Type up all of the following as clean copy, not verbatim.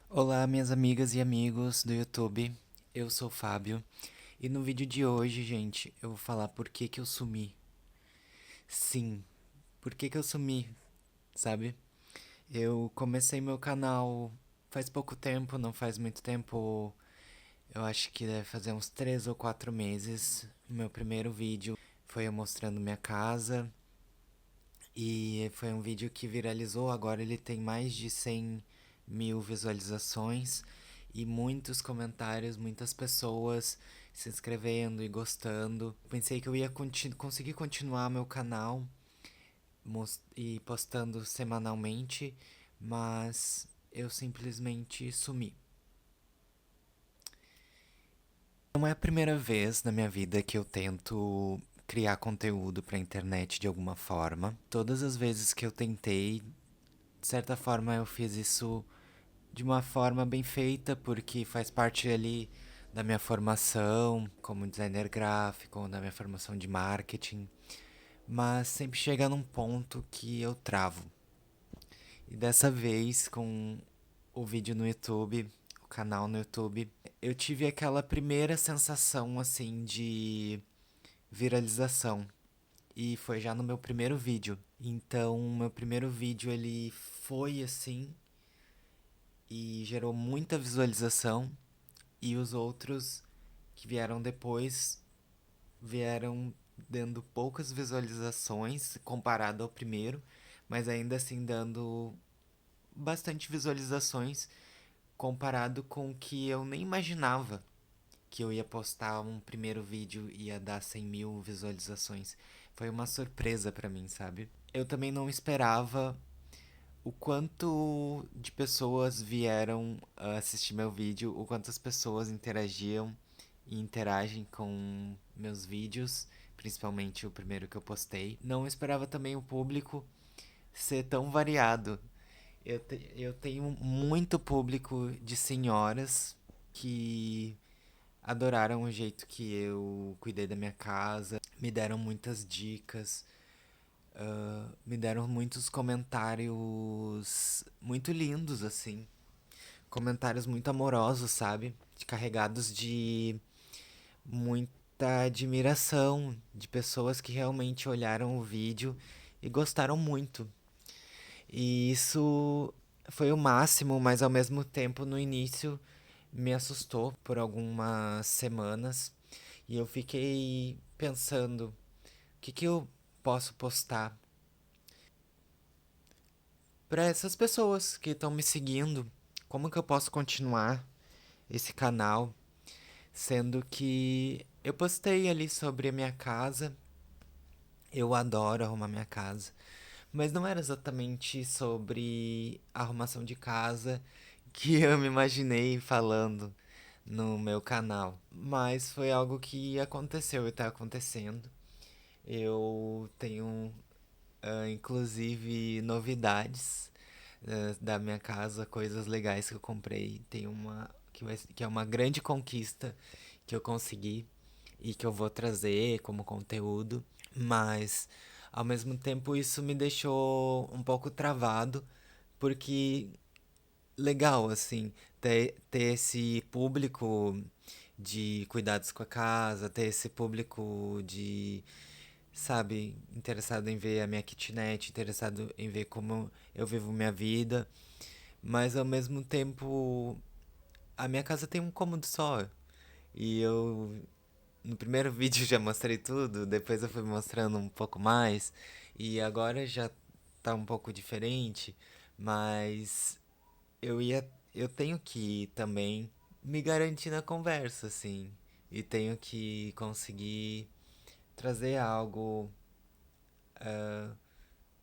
Olá, minhas amigas e amigos do YouTube. Eu sou o Fábio e no vídeo de hoje, gente, eu vou falar por que que eu sumi. Sim, por que que eu sumi, sabe? Eu comecei meu canal faz pouco tempo, não faz muito tempo. Eu acho que deve fazer uns 3 ou 4 meses. O meu primeiro vídeo foi eu mostrando minha casa e foi um vídeo que viralizou. Agora ele tem mais de 100 mil visualizações e muitos comentários, muitas pessoas se inscrevendo e gostando. Pensei que eu ia conseguir continuar meu canal e postando semanalmente, mas eu simplesmente sumi. Não é a primeira vez na minha vida que eu tento criar conteúdo para a internet de alguma forma. Todas as vezes que eu tentei, de certa forma eu fiz isso de uma forma bem feita, porque faz parte ali da minha formação como designer gráfico, da minha formação de marketing, mas sempre chega num ponto que eu travo. E dessa vez, com o vídeo no YouTube, o canal no YouTube, eu tive aquela primeira sensação assim de viralização. E foi já no meu primeiro vídeo. Então, meu primeiro vídeo ele foi assim e gerou muita visualização. E os outros que vieram depois vieram dando poucas visualizações comparado ao primeiro, mas ainda assim dando bastante visualizações comparado com o que eu nem imaginava que eu ia postar um primeiro vídeo e ia dar 100 mil visualizações. Foi uma surpresa pra mim, sabe? Eu também não esperava o quanto de pessoas vieram assistir meu vídeo, o quanto as pessoas interagiam e interagem com meus vídeos, principalmente o primeiro que eu postei. Não esperava também o público ser tão variado. Eu tenho muito público de senhoras que adoraram o jeito que eu cuidei da minha casa, me deram muitas dicas, me deram muitos comentários muito lindos, assim. Comentários muito amorosos, sabe? Carregados de muita admiração, de pessoas que realmente olharam o vídeo e gostaram muito. E isso foi o máximo, mas ao mesmo tempo no início me assustou por algumas semanas e eu fiquei pensando: o que que eu posso postar para essas pessoas que estão me seguindo? Como que eu posso continuar esse canal, sendo que eu postei ali sobre a minha casa, eu adoro arrumar minha casa, mas não era exatamente sobre arrumação de casa que eu me imaginei falando no meu canal, mas foi algo que aconteceu e tá acontecendo. Eu tenho, inclusive, novidades da minha casa, coisas legais que eu comprei. Tem uma que é uma grande conquista que eu consegui e que eu vou trazer como conteúdo, mas ao mesmo tempo isso me deixou um pouco travado, porque legal assim ter esse público de cuidados com a casa, ter esse público de, sabe, interessado em ver a minha kitnet, interessado em ver como eu vivo minha vida, mas ao mesmo tempo a minha casa tem um cômodo só. E eu no primeiro vídeo já mostrei tudo, depois eu fui mostrando um pouco mais e agora já tá um pouco diferente, mas eu tenho que também me garantir na conversa, assim, e tenho que conseguir trazer algo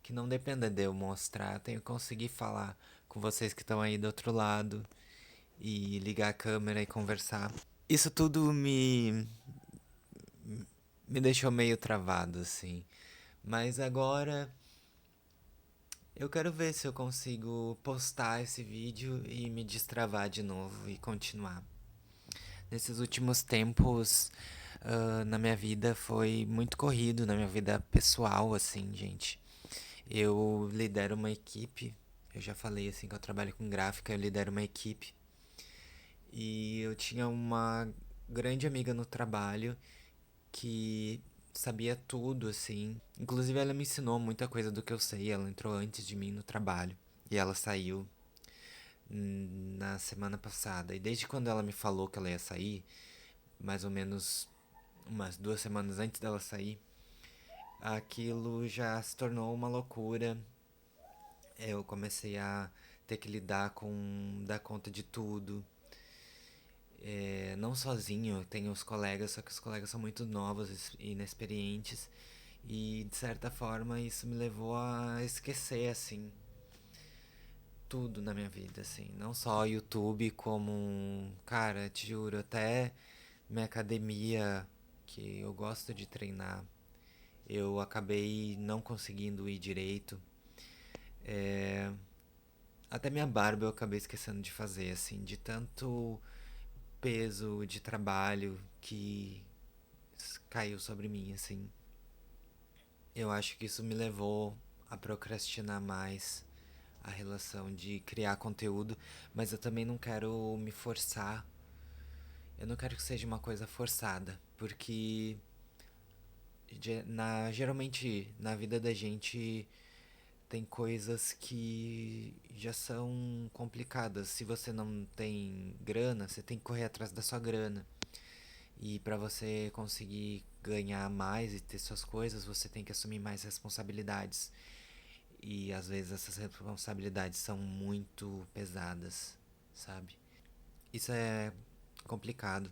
que não dependa de eu mostrar, tenho que conseguir falar com vocês que estão aí do outro lado e ligar a câmera e conversar. Isso tudo me deixou meio travado, assim. Mas agora eu quero ver se eu consigo postar esse vídeo e me destravar de novo e continuar. Nesses últimos tempos, na minha vida foi muito corrido, na minha vida pessoal, assim, gente. Eu lidero uma equipe, Eu já falei assim que eu trabalho com gráfica, eu lidero uma equipe. E eu tinha uma grande amiga no trabalho que sabia tudo, assim. Inclusive, ela me ensinou muita coisa do que eu sei. Ela entrou antes de mim no trabalho. E ela saiu na semana passada. E desde quando ela me falou que ela ia sair, mais ou menos umas 2 semanas antes dela sair, aquilo já se tornou uma loucura. Eu comecei a ter que lidar com dar conta de tudo. Não sozinho, eu tenho os colegas, só que os colegas são muito novos e inexperientes. E de certa forma isso me levou a esquecer, assim, tudo na minha vida, assim. Não só o YouTube, como, cara, te juro, até minha academia, que eu gosto de treinar, eu acabei não conseguindo ir direito. É, até minha barba eu acabei esquecendo de fazer, assim, de tanto peso de trabalho que caiu sobre mim, assim. Eu acho que isso me levou a procrastinar mais a relação de criar conteúdo, mas eu também não quero me forçar. Eu não quero que seja uma coisa forçada, porque geralmente na vida da gente tem coisas que já são complicadas. Se você não tem grana, você tem que correr atrás da sua grana. E para você conseguir ganhar mais e ter suas coisas, você tem que assumir mais responsabilidades. E às vezes essas responsabilidades são muito pesadas, sabe? Isso é complicado,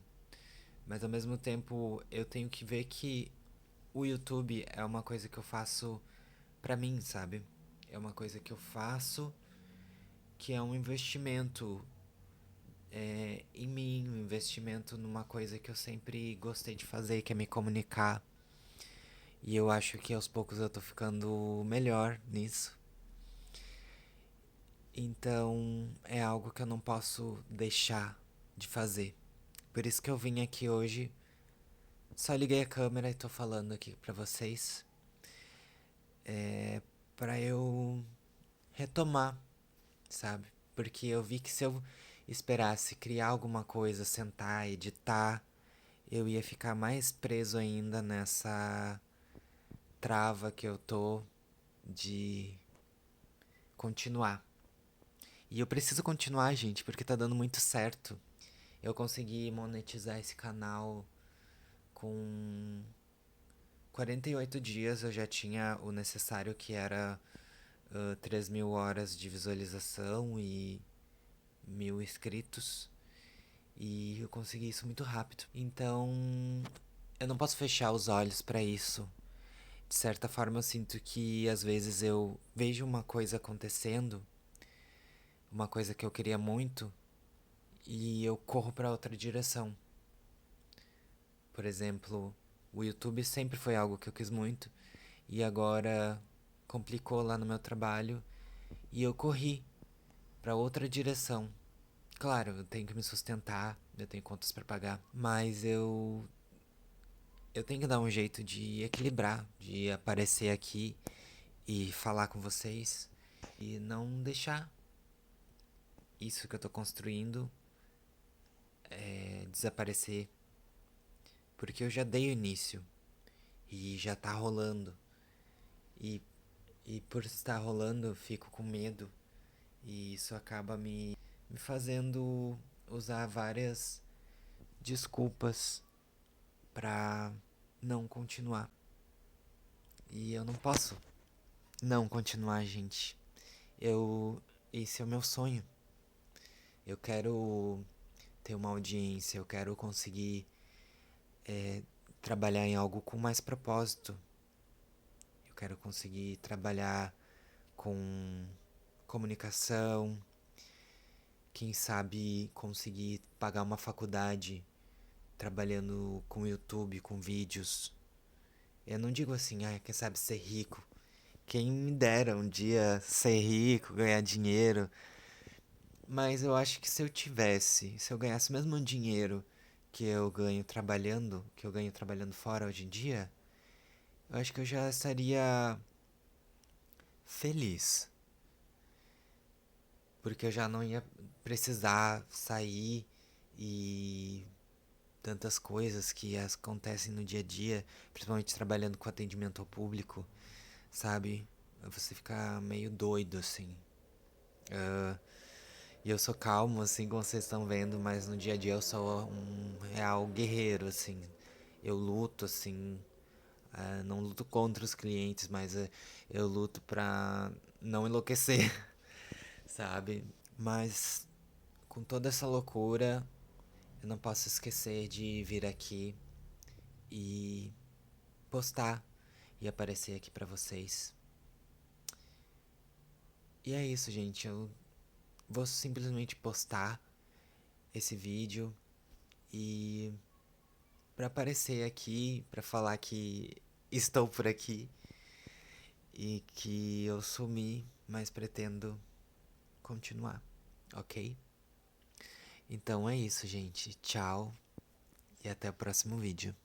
mas ao mesmo tempo eu tenho que ver que o YouTube é uma coisa que eu faço pra mim, sabe? É uma coisa que eu faço que é um investimento em mim, um investimento numa coisa que eu sempre gostei de fazer, que é me comunicar. E eu acho que aos poucos eu tô ficando melhor nisso. Então é algo que eu não posso deixar de fazer. Por isso que eu vim aqui hoje. Só liguei a câmera e tô falando aqui pra vocês. Pra eu retomar, sabe? Porque eu vi que se eu esperasse criar alguma coisa, sentar, editar, eu ia ficar mais preso ainda nessa trava que eu tô de continuar. E eu preciso continuar, gente, porque tá dando muito certo. Eu consegui monetizar esse canal com 48 dias. Eu já tinha o necessário, que era 3 mil horas de visualização e 1.000 inscritos. E eu consegui isso muito rápido. Então, eu não posso fechar os olhos pra isso. De certa forma, eu sinto que às vezes eu vejo uma coisa acontecendo, uma coisa que eu queria muito, e eu corro pra outra direção. Por exemplo, o YouTube sempre foi algo que eu quis muito, e agora complicou lá no meu trabalho e eu corri pra outra direção. Claro, eu tenho que me sustentar, eu tenho contas pra pagar, mas eu tenho que dar um jeito de equilibrar, de aparecer aqui e falar com vocês e não deixar isso que eu tô construindo desaparecer, porque eu já dei o início e já tá rolando. E, e por estar rolando, eu fico com medo e isso acaba me fazendo usar várias desculpas pra não continuar. E eu não posso não continuar, gente. Eu esse é o meu sonho. Eu quero ter uma audiência, eu quero conseguir trabalhar em algo com mais propósito. Eu quero conseguir trabalhar com comunicação, quem sabe conseguir pagar uma faculdade trabalhando com YouTube, com vídeos. Eu não digo assim, ah, quem sabe ser rico. Quem me dera um dia ser rico, ganhar dinheiro. Mas eu acho que se eu ganhasse o mesmo dinheiro que eu ganho trabalhando fora hoje em dia, eu acho que eu já estaria feliz. porque eu já não ia precisar sair e tantas coisas que acontecem no dia a dia, principalmente trabalhando com atendimento ao público, sabe? Você fica meio doido, assim. E eu sou calmo, assim, como vocês estão vendo, mas no dia a dia eu sou um real guerreiro, assim. Eu luto, assim. Não luto contra os clientes, mas eu luto pra não enlouquecer, sabe? Mas com toda essa loucura, eu não posso esquecer de vir aqui e postar e aparecer aqui pra vocês. E é isso, gente. Eu vou simplesmente postar esse vídeo e pra aparecer aqui, pra falar que estou por aqui e que eu sumi, mas pretendo continuar, ok? Então é isso, gente. Tchau e até o próximo vídeo.